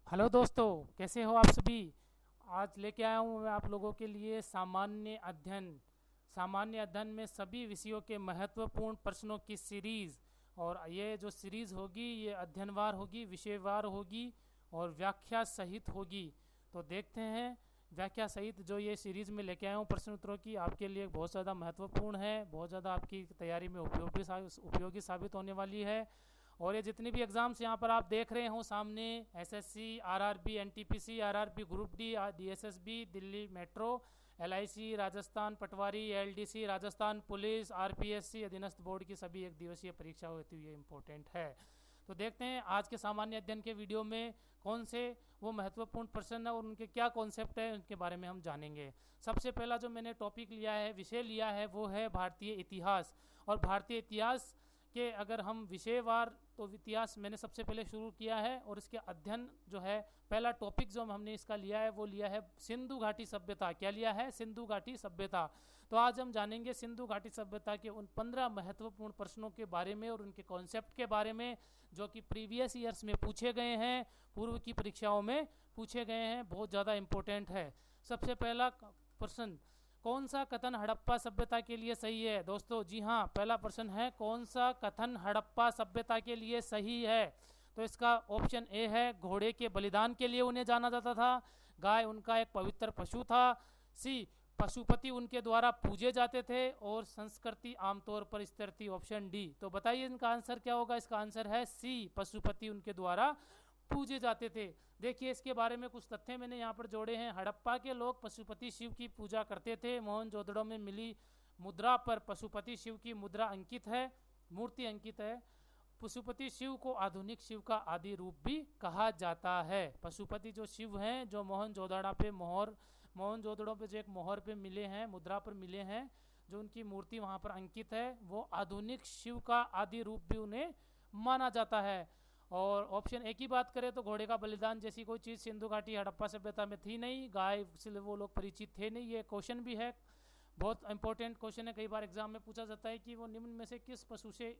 Hello दोस्तों, कैसे हो आप सभी। आज लेके आया हूँ मैं आप लोगों के लिए सामान्य अध्ययन में सभी विषयों के महत्वपूर्ण प्रश्नों की सीरीज़। और ये जो सीरीज़ होगी ये अध्ययनवार होगी, विषयवार होगी और व्याख्या सहित होगी। तो देखते हैं व्याख्या सहित जो ये सीरीज़ में लेके आया हूँ प्रश्न उत्तरों की, आपके लिए बहुत ज़्यादा महत्वपूर्ण है, बहुत ज़्यादा आपकी तैयारी में उपयोगी साबित होने वाली है। और ये जितनी भी एग्ज़ाम्स यहाँ पर आप देख रहे हो सामने, SSC, RRB, NTPC, RRB group D, DSSB, Delhi metro, LIC, Rajasthan Patwari, LDC, Rajasthan police, RPSC अधीनस्थ बोर्ड की सभी एक दिवसीय परीक्षा होती हुई इम्पोर्टेंट है। तो देखते हैं आज के सामान्य अध्ययन के वीडियो में कौन से वो महत्वपूर्ण प्रश्न है और उनके क्या कॉन्सेप्ट है, उनके बारे में हम जानेंगे। सबसे पहला जो मैंने टॉपिक लिया है, विषय लिया है, वो है भारतीय इतिहास। और भारतीय इतिहास के अगर हम विषयवार, तो इतिहास मैंने सबसे पहले शुरू किया है और इसके अध्ययन जो है, पहला टॉपिक जो हमने इसका लिया है वो लिया है सिंधु घाटी सभ्यता। क्या लिया है? सिंधु घाटी सभ्यता। तो आज हम जानेंगे सिंधु घाटी सभ्यता के उन 15 महत्वपूर्ण प्रश्नों के बारे में और उनके कॉन्सेप्ट के बारे में जो कि प्रीवियस ईयर्स में पूछे गए हैं, पूर्व की परीक्षाओं में पूछे गए हैं, बहुत ज़्यादा इंपॉर्टेंट है। सबसे पहला प्रश्न, कौन सा कथन हड़प्पा सभ्यता के लिए सही है? दोस्तों जी हाँ, पहला प्रश्न है कौन सा कथन हड़प्पा सभ्यता के लिए सही है। तो इसका ऑप्शन ए है घोड़े के बलिदान के लिए उन्हें जाना जाता था, गाय उनका एक पवित्र पशु था, सी पशुपति उनके द्वारा पूजे जाते थे, और संस्कृति आमतौर पर स्थिर थी, ऑप्शन डी। तो बताइए इनका आंसर क्या होगा? इसका आंसर है सी, पशुपति उनके द्वारा पूजे जाते थे। देखिए इसके बारे में कुछ तथ्य मैंने यहाँ पर जोड़े हैं। हड़प्पा के लोग पशुपति शिव की पूजा करते थे। मोहनजोदड़ो में मिली मुद्रा पर पशुपति शिव की मुद्रा अंकित है, मूर्ति अंकित है। पशुपति शिव को आधुनिक शिव का आदि रूप भी कहा जाता है। पशुपति जो शिव हैं, जो मोहनजोदड़ो पे जो एक मोहर पे मिले हैं, मुद्रा पर मिले हैं, जो उनकी मूर्ति वहाँ पर अंकित है, वो आधुनिक शिव का आदि रूप भी उन्हें माना जाता है। और ऑप्शन ए की बात करें तो घोड़े का बलिदान जैसी कोई चीज़ सिंधु घाटी हड़प्पा सभ्यता में थी नहीं, गाय से वो लोग परिचित थे नहीं। ये क्वेश्चन भी है, बहुत इंपॉर्टेंट क्वेश्चन है, कई बार एग्जाम में पूछा जाता है कि वो निम्न में से किस पशु से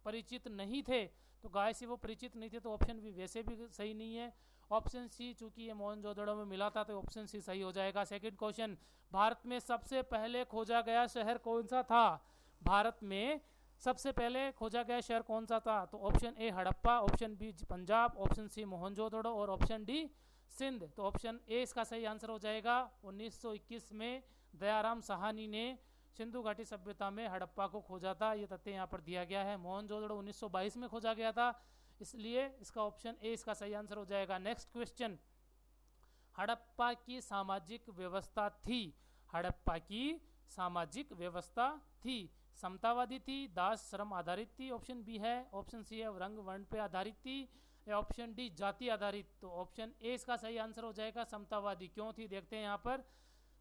परिचित नहीं थे। तो गाय से वो परिचित नहीं थे, तो ऑप्शन भी वैसे भी सही नहीं है। ऑप्शन सी, चूंकि ये मोहनजोदड़ो में मिला था तो ऑप्शन सी सही हो जाएगा। सेकंड क्वेश्चन, भारत में सबसे पहले खोजा गया शहर कौन सा था? भारत में सबसे पहले खोजा गया शहर कौन सा था? तो option A Harappa, option B Punjab, option C Mohenjodaro और ऑप्शन डी सिंध। तो ऑप्शन ए इसका सही आंसर हो जाएगा। 1921 में दयाराम साहनी ने सिंधु घाटी सभ्यता में हड़प्पा को खोजा था, ये तथ्य यहाँ पर दिया गया है। मोहनजोदड़ो 1922 में खोजा गया था, इसलिए इसका ऑप्शन ए इसका सही आंसर हो जाएगा। नेक्स्ट क्वेश्चन, हड़प्पा की सामाजिक व्यवस्था थी, हड़प्पा की सामाजिक व्यवस्था थी, समतावादी थी, दास श्रम आधारित थी, ऑप्शन बी है। ऑप्शन सी है रंग वर्ण पे आधारित थी, या ऑप्शन डी जाति आधारित। तो ऑप्शन ए इसका सही आंसर हो जाएगा, समतावादी। क्यों थी देखते हैं यहाँ पर।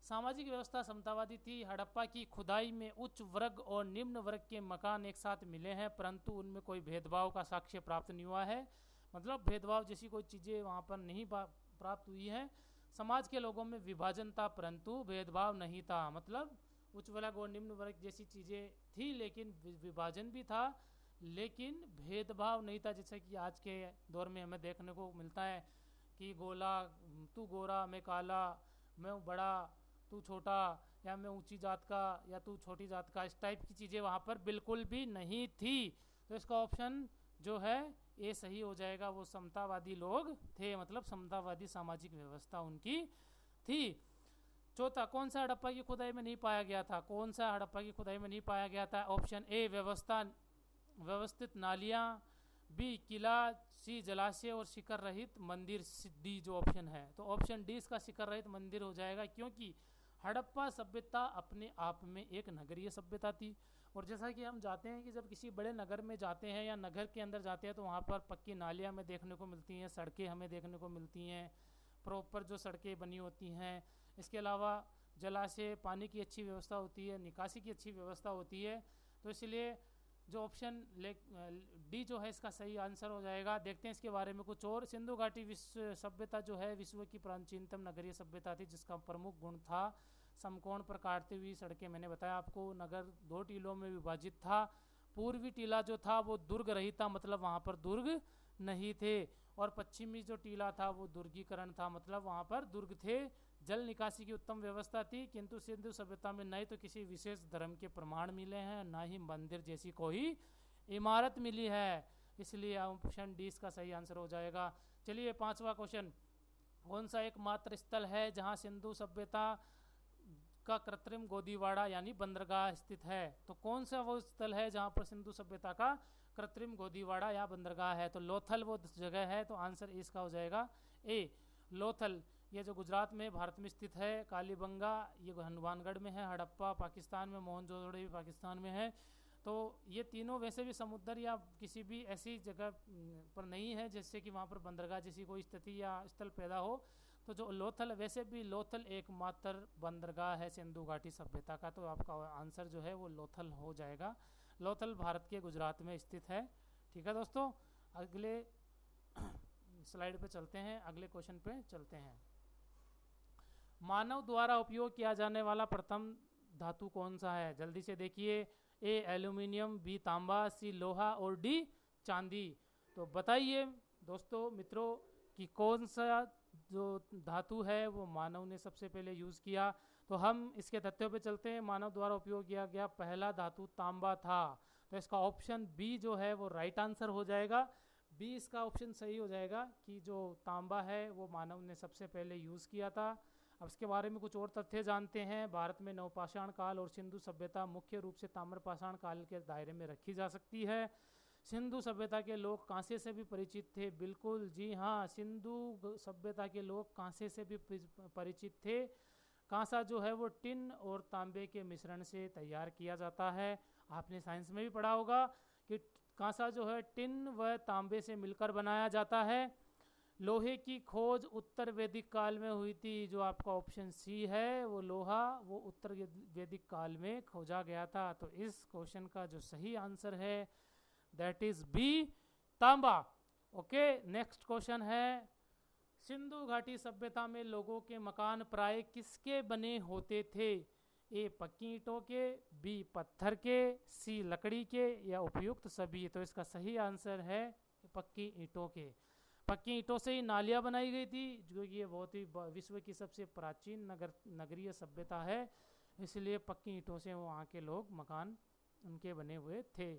सामाजिक व्यवस्था समतावादी थी। हड़प्पा की खुदाई में उच्च वर्ग और निम्न वर्ग के मकान एक साथ मिले हैं, परंतु उनमें कोई भेदभाव का साक्ष्य प्राप्त नहीं हुआ है। मतलब भेदभाव जैसी कोई चीज़ें वहाँ पर नहीं प्राप्त हुई है। समाज के लोगों में विभाजन था परंतु भेदभाव नहीं था। मतलब उच्च वर्ग और निम्न वर्ग जैसी चीज़ें थी, लेकिन विभाजन भी था, लेकिन भेदभाव नहीं था, जैसे कि आज के दौर में हमें देखने को मिलता है कि तू गोरा मैं काला, मैं बड़ा तू छोटा, या मैं ऊंची जात का या तू छोटी जात का, इस टाइप की चीज़ें वहाँ पर बिल्कुल भी नहीं थी। तो इसका ऑप्शन जो है ये सही हो जाएगा। वो समतावादी लोग थे, मतलब समतावादी सामाजिक व्यवस्था उनकी थी। चौथा, कौन सा हड़प्पा की खुदाई में नहीं पाया गया था? कौन सा हड़प्पा की खुदाई में नहीं पाया गया था? ऑप्शन ए व्यवस्थित नालियाँ, बी किला, सी जलाशय और शिखर रहित मंदिर, डी जो ऑप्शन है। तो ऑप्शन डी इसका शिखर रहित मंदिर हो जाएगा, क्योंकि हड़प्पा सभ्यता अपने आप में एक नगरीय सभ्यता थी। और जैसा कि हम जाते हैं कि जब किसी बड़े नगर में जाते हैं या नगर के अंदर जाते हैं तो वहाँ पर पक्की नालियाँ हमें देखने को मिलती हैं, सड़कें हमें देखने को मिलती हैं, प्रॉपर जो सड़कें बनी होती हैं। इसके अलावा जलाशय, पानी की अच्छी व्यवस्था होती है, निकासी की अच्छी व्यवस्था होती है। तो इसलिए जो ऑप्शन डी जो है इसका सही आंसर हो जाएगा। देखते हैं इसके बारे में कुछ और। सिंधु घाटी विश्व सभ्यता जो है विश्व की प्राचीनतम नगरीय सभ्यता थी, जिसका प्रमुख गुण था समकोण पर काटती हुई सड़कें। मैंने बताया आपको, नगर 2 टीलों में विभाजित था। पूर्वी टीला जो था वो दुर्ग रहित था, मतलब वहाँ पर दुर्ग नहीं थे। और पश्चिमी जो टीला था वो दुर्गीकरण था, मतलब वहाँ पर दुर्ग थे, जल निकासी की उत्तम व्यवस्था थी, किंतु सिंधु सभ्यता में न तो किसी विशेष धर्म के प्रमाण मिले हैं, न ही मंदिर जैसी कोई इमारत मिली है। इसलिए ऑप्शन डी इसका सही आंसर हो जाएगा। चलिए 5वां क्वेश्चन, कौन सा एकमात्र स्थल है जहां सिंधु सभ्यता का कृत्रिम गोदीवाड़ा यानी बंदरगाह स्थित है? तो कौन सा वो स्थल है जहां पर सिंधु सभ्यता का कृत्रिम गोदीवाड़ा या बंदरगाह है? तो लोथल वो जगह है, तो आंसर इसका हो जाएगा ए लोथल। ये जो गुजरात में भारत में स्थित है, कालीबंगा ये हनुमानगढ़ में है, हड़प्पा पाकिस्तान में, मोहनजोदड़ो भी पाकिस्तान में है। तो ये तीनों वैसे भी समुद्र या किसी भी ऐसी जगह पर नहीं है जिससे कि वहाँ पर बंदरगाह जैसी कोई स्थिति या स्थल पैदा हो। तो जो लोथल, वैसे भी लोथल एकमात्र बंदरगाह है सिंधु घाटी सभ्यता का, तो आपका आंसर जो है वो लोथल हो जाएगा। लोथल भारत के गुजरात में स्थित है। ठीक है दोस्तों, अगले स्लाइड पे चलते हैं, अगले क्वेश्चन पे चलते हैं। मानव द्वारा उपयोग किया जाने वाला प्रथम धातु कौन सा है? जल्दी से देखिए, ए एल्यूमिनियम, बी तांबा, सी लोहा और डी चांदी। तो बताइए दोस्तों मित्रों कि कौन सा जो धातु है वो मानव ने सबसे पहले यूज़ किया। तो हम इसके तथ्यों पे चलते हैं। मानव द्वारा उपयोग किया गया पहला धातु तांबा था, तो इसका ऑप्शन बी जो है वो राइट आंसर हो जाएगा। बी इसका ऑप्शन सही हो जाएगा कि जो तांबा है वो मानव ने सबसे पहले यूज़ किया था। अब इसके बारे में कुछ और तथ्य जानते हैं। भारत में नवपाषाण काल और सिंधु सभ्यता मुख्य रूप से ताम्रपाषाण काल के दायरे में रखी जा सकती है। सिंधु सभ्यता के लोग कांसे से भी परिचित थे, बिल्कुल जी हाँ, सिंधु सभ्यता के लोग कांसे से भी परिचित थे। कांसा जो है वो टिन और तांबे के मिश्रण से तैयार किया जाता है। आपने साइंस में भी पढ़ा होगा कि कांसा जो है टिन व तांबे से मिलकर बनाया जाता है। लोहे की खोज उत्तर वैदिक काल में हुई थी, जो आपका ऑप्शन सी है वो लोहा वो उत्तर वैदिक काल में खोजा गया था। तो इस क्वेश्चन का जो सही आंसर है दैट इज बी तांबा। ओके, नेक्स्ट क्वेश्चन है, सिंधु घाटी सभ्यता में लोगों के मकान प्राय किसके बने होते थे? ए पक्की ईंटों के, बी पत्थर के, सी लकड़ी के या उपयुक्त सभी। तो इसका सही आंसर है पक्की ईंटों के। पक्की ईंटों से ही नालियाँ बनाई गई थी, जो ये बहुत ही विश्व की सबसे प्राचीन नगरीय सभ्यता है, इसलिए पक्की ईंटों से वहाँ के लोग मकान उनके बने हुए थे।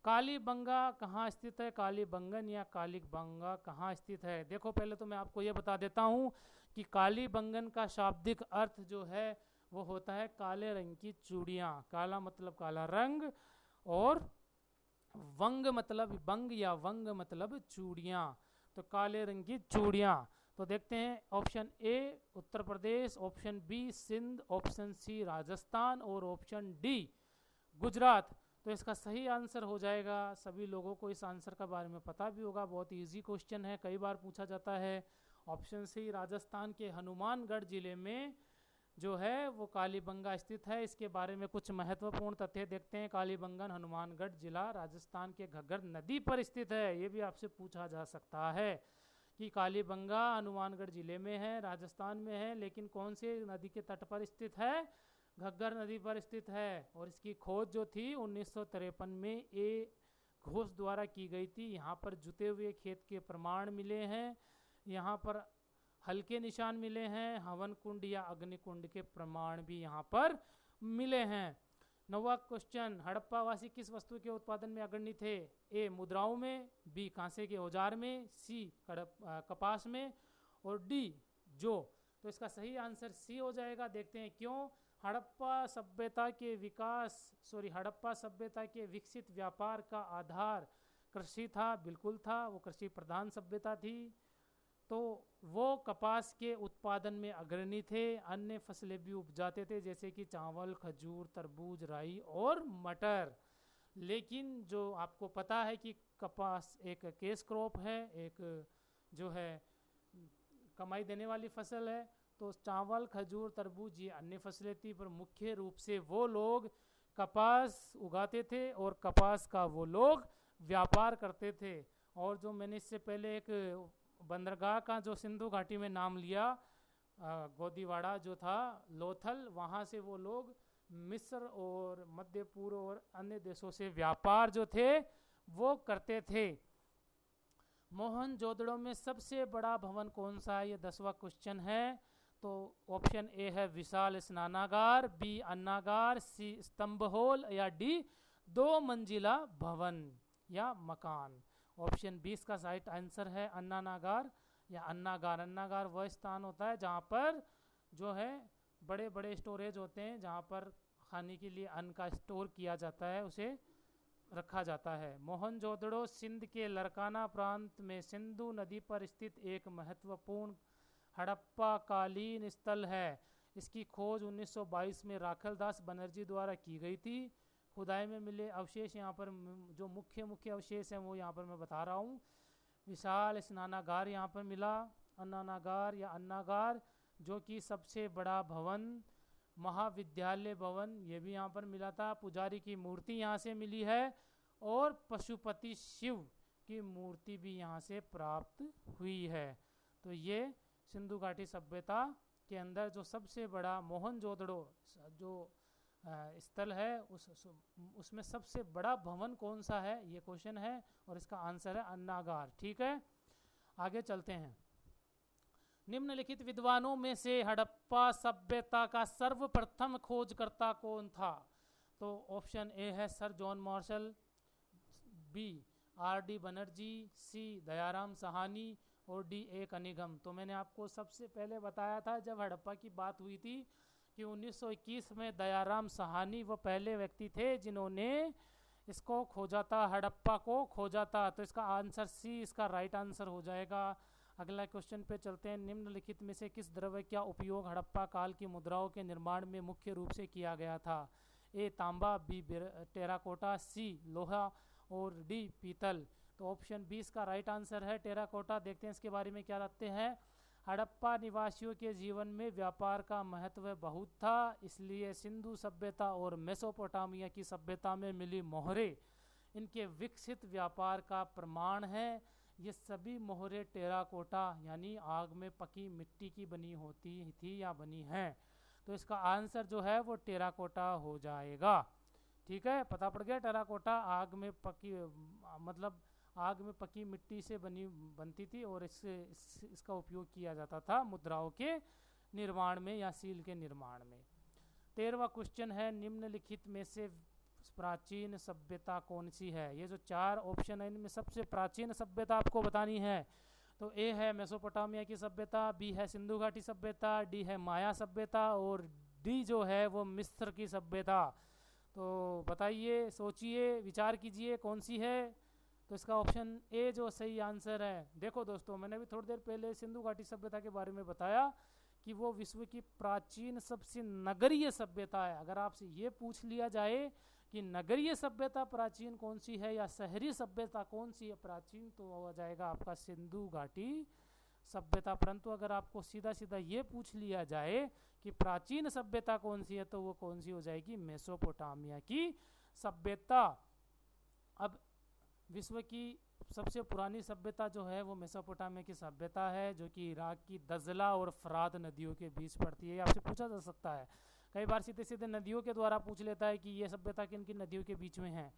कालीबंगा कहाँ स्थित है? कालीबंगन या कालीबंगा कहाँ स्थित है? देखो पहले तो मैं आपको ये बता देता हूँ कि कालीबंगन का शाब्दिक अर्थ जो है वो होता है काले रंग की चूड़ियाँ। काला मतलब काला रंग और वंग मतलब बंग या वंग मतलब चूड़ियाँ, तो काले रंग की चूड़ियाँ। तो देखते हैं, option A Uttar Pradesh, option B Sindh, option C Rajasthan और ऑप्शन डी गुजरात। तो इसका सही आंसर हो जाएगा, सभी लोगों को इस आंसर का बारे में पता भी होगा, बहुत इजी क्वेश्चन है, कई बार पूछा जाता है। ऑप्शन सी राजस्थान के हनुमानगढ़ जिले में जो है वो कालीबंगा स्थित है। इसके बारे में कुछ महत्वपूर्ण तथ्य देखते हैं। कालीबंगन हनुमानगढ़ जिला राजस्थान के घग्गर नदी पर स्थित है। ये भी आपसे पूछा जा सकता है कि कालीबंगा हनुमानगढ़ जिले में है, राजस्थान में है, लेकिन कौन से नदी के तट पर स्थित है? घग्गर नदी पर स्थित है। और इसकी खोज जो थी 1953 में ए घोष द्वारा की गई थी। यहाँ पर जुते हुए खेत के प्रमाण मिले हैं, यहाँ पर हल्के निशान मिले हैं, हवन कुंड या अग्नि कुंड के प्रमाण भी यहाँ पर मिले हैं। 9वां क्वेश्चन, हड़प्पावासी किस वस्तु के उत्पादन में अग्रणी थे? ए मुद्राओं में, बी कांसे के औजार में, सी कपास में और डी जो। तो इसका सही आंसर सी हो जाएगा। देखते हैं क्यों। हड़प्पा सभ्यता के विकसित व्यापार का आधार कृषि था, बिल्कुल था, वो कृषि प्रधान सभ्यता थी, तो वो कपास के उत्पादन में अग्रणी थे। अन्य फसलें भी उपजाते थे जैसे कि चावल, खजूर, तरबूज, राई और मटर। लेकिन जो आपको पता है कि कपास एक केस क्रॉप है, एक जो है कमाई देने वाली फसल है, तो चावल, खजूर, तरबूज ये अन्य फसलें थी, पर मुख्य रूप से वो लोग कपास उगाते थे और कपास का वो लोग व्यापार करते थे। और जो मैंने इससे पहले एक बंदरगाह का जो सिंधु घाटी में नाम लिया, गोदीवाड़ा जो था लोथल, वहाँ से वो लोग मिस्र और मध्य पूर्व और अन्य देशों से व्यापार जो थे वो करते थे। मोहनजोदड़ो में सबसे बड़ा भवन कौन सा है, ये 10वां क्वेश्चन है। तो ऑप्शन ए है विशाल स्नानागार, बी अन्नागार, सी स्तंभ होल, या डी 2 मंजिला भवन या मकान। ऑप्शन 20 का राइट आंसर है अन्नागार या अन्नागार। अन्नागार वह स्थान होता है जहाँ पर जो है बड़े बड़े स्टोरेज होते हैं, जहाँ पर खाने के लिए अन्न का स्टोर किया जाता है, उसे रखा जाता है। मोहनजोदड़ो सिंध के लरकाना प्रांत में सिंधु नदी पर स्थित एक महत्वपूर्ण हड़प्पा कालीन स्थल है। इसकी खोज 1922 में राखलदास बनर्जी द्वारा की गई थी। खुदाई में मिले अवशेष यहाँ पर जो मुख्य मुख्य अवशेष हैं वो यहाँ पर मैं बता रहा हूँ। विशाल स्नानागार यहाँ पर मिला, अन्नागार या अन्नागार जो कि सबसे बड़ा भवन, महाविद्यालय भवन ये भी यहाँ पर मिला था। पुजारी की मूर्ति यहाँ से मिली है और पशुपति शिव की मूर्ति भी यहाँ से प्राप्त हुई है। तो ये सिंधु घाटी सभ्यता के अंदर जो सबसे बड़ा मोहनजोदड़ो जो स्थल है उसमें सबसे बड़ा भवन कौन सा है, ये क्वेश्चन है और इसका आंसर है अन्नागार। ठीक है, आगे चलते हैं। निम्नलिखित विद्वानों में से हड़प्पा सभ्यता का सर्वप्रथम खोजकर्ता कौन था? तो ऑप्शन ए है sir John Marshall, B R D. Banerjee, C Dayaram Sahni और डी ए कनिगम। तो मैंने आपको सबसे पहले बताया था जब हड़प्पा की बात हुई थी कि 1921 में दयाराम साहनी वो पहले व्यक्ति थे जिन्होंने इसको खोजा था, हड़प्पा को खोजा था। तो इसका आंसर सी इसका राइट आंसर हो जाएगा। अगला क्वेश्चन पे चलते हैं। निम्नलिखित में से किस द्रव्य का उपयोग हड़प्पा काल की मुद्राओं के निर्माण में मुख्य रूप से किया गया था? ए तांबा, बी टेराकोटा, सी लोहा और डी पीतल। तो ऑप्शन 20 का राइट आंसर है टेराकोटा। देखते हैं इसके बारे में क्या रखते हैं। हड़प्पा निवासियों के जीवन में व्यापार का महत्व बहुत था, इसलिए सिंधु सभ्यता और मेसोपोटामिया की सभ्यता में मिली मोहरें इनके विकसित व्यापार का प्रमाण है। ये सभी मोहरें टेराकोटा यानी आग में पकी मिट्टी की बनी होती थी या बनी हैं। तो इसका आंसर जो है वो टेराकोटा हो जाएगा। ठीक है, पता पड़ गया। टेराकोटा आग में पकी मतलब आग में पकी मिट्टी से बनती थी और इसका उपयोग किया जाता था मुद्राओं के निर्माण में या सील के निर्माण में। 13वां क्वेश्चन है। निम्नलिखित में से प्राचीन सभ्यता कौन सी है? ये जो 4 ऑप्शन है इनमें सबसे प्राचीन सभ्यता आपको बतानी है। तो ए है मेसोपोटामिया की सभ्यता, बी है सिंधु घाटी सभ्यता, डी है माया सभ्यता और डी जो है वो मिस्र की सभ्यता। तो बताइए, सोचिए, विचार कीजिए कौन सी है। तो इसका ऑप्शन ए जो सही आंसर है। देखो दोस्तों, मैंने भी थोड़ी देर पहले सिंधु घाटी सभ्यता के बारे में बताया कि वो विश्व की प्राचीन सबसे नगरीय सभ्यता है। अगर आपसे ये पूछ लिया जाए कि नगरीय सभ्यता प्राचीन कौन सी है या शहरी सभ्यता कौन सी है प्राचीन, तो हो जाएगा आपका सिंधु घाटी सभ्यता। परंतु अगर आपको सीधा सीधा ये पूछ लिया जाए कि प्राचीन सभ्यता कौन सी है, तो वो कौन सी हो जाएगी? मेसोपोटामिया की सभ्यता। अब विश्व की सबसे पुरानी सभ्यता जो है वो मेसोपोटामिया की सभ्यता है, जो कि इराक की दजला और फरात नदियों के बीच पड़ती है। आपसे पूछा जा सकता है, कई बार सीधे सीधे नदियों के द्वारा पूछ लेता है कि ये सभ्यता किन किन नदियों के बीच में है।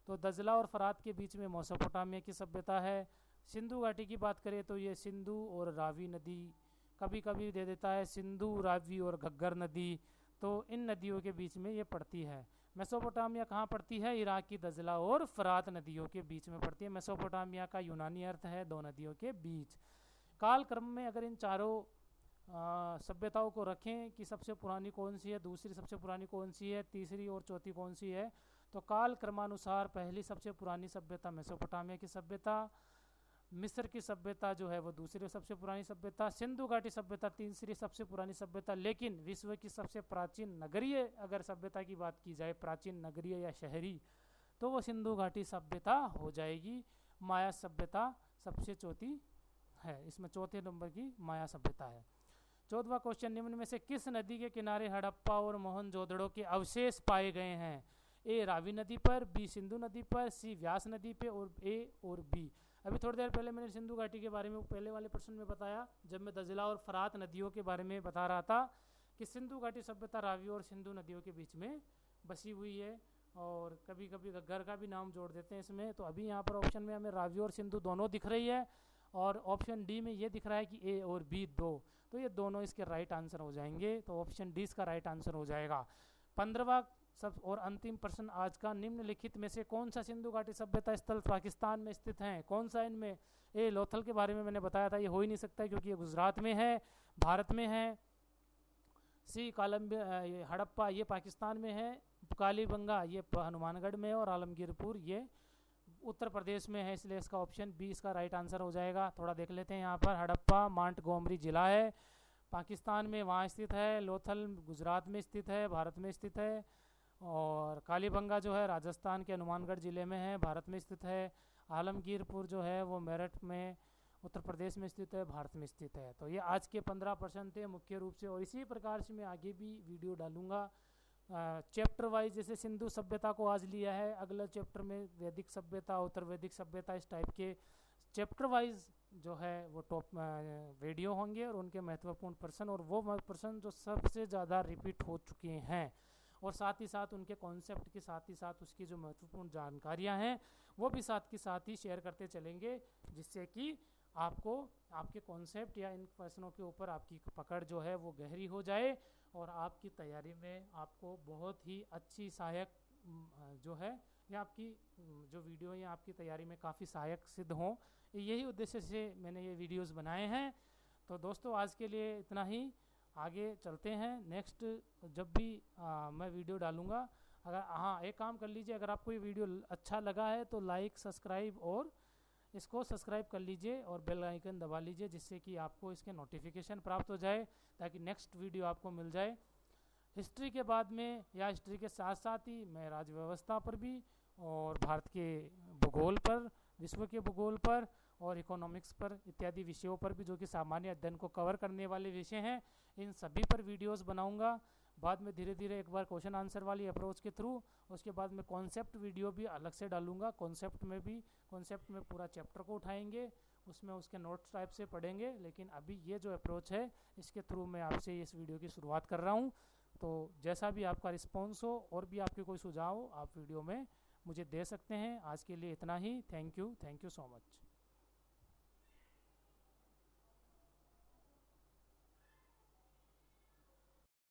तो दजला और फरात के बीच में मेसोपोटामिया की सभ्यता है। सिंधु घाटी की बात करें तो ये सिंधु और रावी नदी, कभी कभी दे देता है सिंधु, रावी और घग्गर नदी, तो इन नदियों के बीच में ये पड़ती है। मेसोपोटामिया कहाँ पड़ती है? इराक की दजला और फरात नदियों के बीच में पड़ती है। मेसोपोटामिया का यूनानी अर्थ है 2 नदियों के बीच। काल क्रम में अगर इन चारों सभ्यताओं को रखें कि सबसे पुरानी कौन सी है, दूसरी सबसे पुरानी कौन सी है, तीसरी और चौथी कौन सी है, तो काल क्रमानुसार पहली सबसे पुरानी सभ्यता मेसोपोटामिया की सभ्यता, मिस्र की सभ्यता जो है वो दूसरी सबसे पुरानी सभ्यता, सिंधु घाटी सभ्यता तीसरी सबसे पुरानी सभ्यता। लेकिन विश्व की सबसे प्राचीन नगरीय अगर सभ्यता की बात की जाए, प्राचीन नगरीय या शहरी, तो वो सिंधु घाटी सभ्यता हो जाएगी। माया सभ्यता सबसे चौथी है, इसमें चौथे नंबर की माया सभ्यता है। 14वां क्वेश्चन। निम्न में से किस नदी के किनारे हड़प्पा और मोहनजोदड़ो के अवशेष पाए गए हैं? ए रावी नदी पर, बी सिंधु नदी पर, सी व्यास नदी पे और ए और बी। अभी थोड़ी देर पहले मैंने सिंधु घाटी के बारे में पहले वाले प्रश्न में बताया, जब मैं दजला और फरात नदियों के बारे में बता रहा था कि सिंधु घाटी सभ्यता रावी और सिंधु नदियों के बीच में बसी हुई है और कभी कभी घग्गर का भी नाम जोड़ देते हैं इसमें। तो अभी यहाँ पर ऑप्शन में हमें रावी और सिंधु दोनों दिख रही है, और ऑप्शन डी में ये दिख रहा है कि ए और बी दो, तो ये दोनों इसके राइट आंसर हो जाएंगे। तो ऑप्शन डी इसका राइट आंसर हो जाएगा। 15वां सब और अंतिम प्रश्न आज का, निम्नलिखित में से कौन सा सिंधु घाटी सभ्यता स्थल पाकिस्तान में स्थित है? कौन सा इनमें? ए लोथल के बारे में मैंने बताया था, ये हो ही नहीं सकता क्योंकि ये गुजरात में है, भारत में है। सी कोलंबिया, ये हड़प्पा ये पाकिस्तान में है। कालीबंगा ये हनुमानगढ़ में है, और आलमगीरपुर ये उत्तर प्रदेश में है, इसलिए इसका ऑप्शन बी इसका राइट आंसर हो जाएगा। थोड़ा देख लेते हैं यहाँ पर, हड़प्पा मांटगोमरी जिला है पाकिस्तान में, वहाँ स्थित है। लोथल गुजरात में स्थित है, भारत में स्थित है। और कालीबंगा जो है राजस्थान के हनुमानगढ़ ज़िले में है, भारत में स्थित है। आलमगीरपुर जो है वो मेरठ में उत्तर प्रदेश में स्थित है, भारत में स्थित है। तो ये आज के 15 प्रश्न थे मुख्य रूप से, और इसी प्रकार से मैं आगे भी वीडियो डालूंगा चैप्टर वाइज। जैसे सिंधु सभ्यता को आज लिया है, अगला चैप्टर में वैदिक सभ्यता, उत्तर वैदिक सभ्यता, इस टाइप के चैप्टर वाइज जो है वो टॉप वीडियो होंगे, और उनके महत्वपूर्ण प्रश्न, और वो प्रश्न जो सबसे ज़्यादा रिपीट हो चुके हैं, और साथ ही साथ उनके कॉन्सेप्ट के साथ ही साथ उसकी जो महत्वपूर्ण जानकारियां हैं वो भी साथ के साथ ही शेयर करते चलेंगे, जिससे कि आपको आपके कॉन्सेप्ट या इन प्रश्नों के ऊपर आपकी पकड़ जो है वो गहरी हो जाए, और आपकी तैयारी में आपको बहुत ही अच्छी सहायक जो है, या आपकी जो वीडियो या आपकी तैयारी में काफ़ी सहायक सिद्ध हों, यही उद्देश्य से मैंने ये वीडियोस बनाए हैं। तो दोस्तों आज के लिए इतना ही, आगे चलते हैं। नेक्स्ट जब भी मैं वीडियो डालूंगा, अगर हाँ एक काम कर लीजिए, अगर आपको ये वीडियो अच्छा लगा है तो लाइक सब्सक्राइब और इसको सब्सक्राइब कर लीजिए, और बेल आइकन दबा लीजिए, जिससे कि आपको इसके नोटिफिकेशन प्राप्त हो जाए, ताकि नेक्स्ट वीडियो आपको मिल जाए। हिस्ट्री के बाद में या हिस्ट्री के साथ साथ ही मैं राज्य व्यवस्था पर भी, और भारत के भूगोल पर, विश्व के भूगोल पर, और इकोनॉमिक्स पर इत्यादि विषयों पर भी, जो कि सामान्य अध्ययन को कवर करने वाले विषय हैं, इन सभी पर वीडियोस बनाऊंगा। बाद में धीरे धीरे एक बार क्वेश्चन आंसर वाली अप्रोच के थ्रू, उसके बाद में कॉन्सेप्ट वीडियो भी अलग से डालूंगा। कॉन्सेप्ट में पूरा चैप्टर को उठाएंगे, उसमें उसके नोट्स टाइप से पढ़ेंगे। लेकिन अभी ये जो अप्रोच है, इसके थ्रू मैं आपसे इस वीडियो की शुरुआत कर रहा हूँ। तो जैसा भी आपका रिस्पॉन्स हो, और भी आपके कोई सुझाव हो, आप वीडियो में मुझे दे सकते हैं। आज के लिए इतना ही। Thank you so much.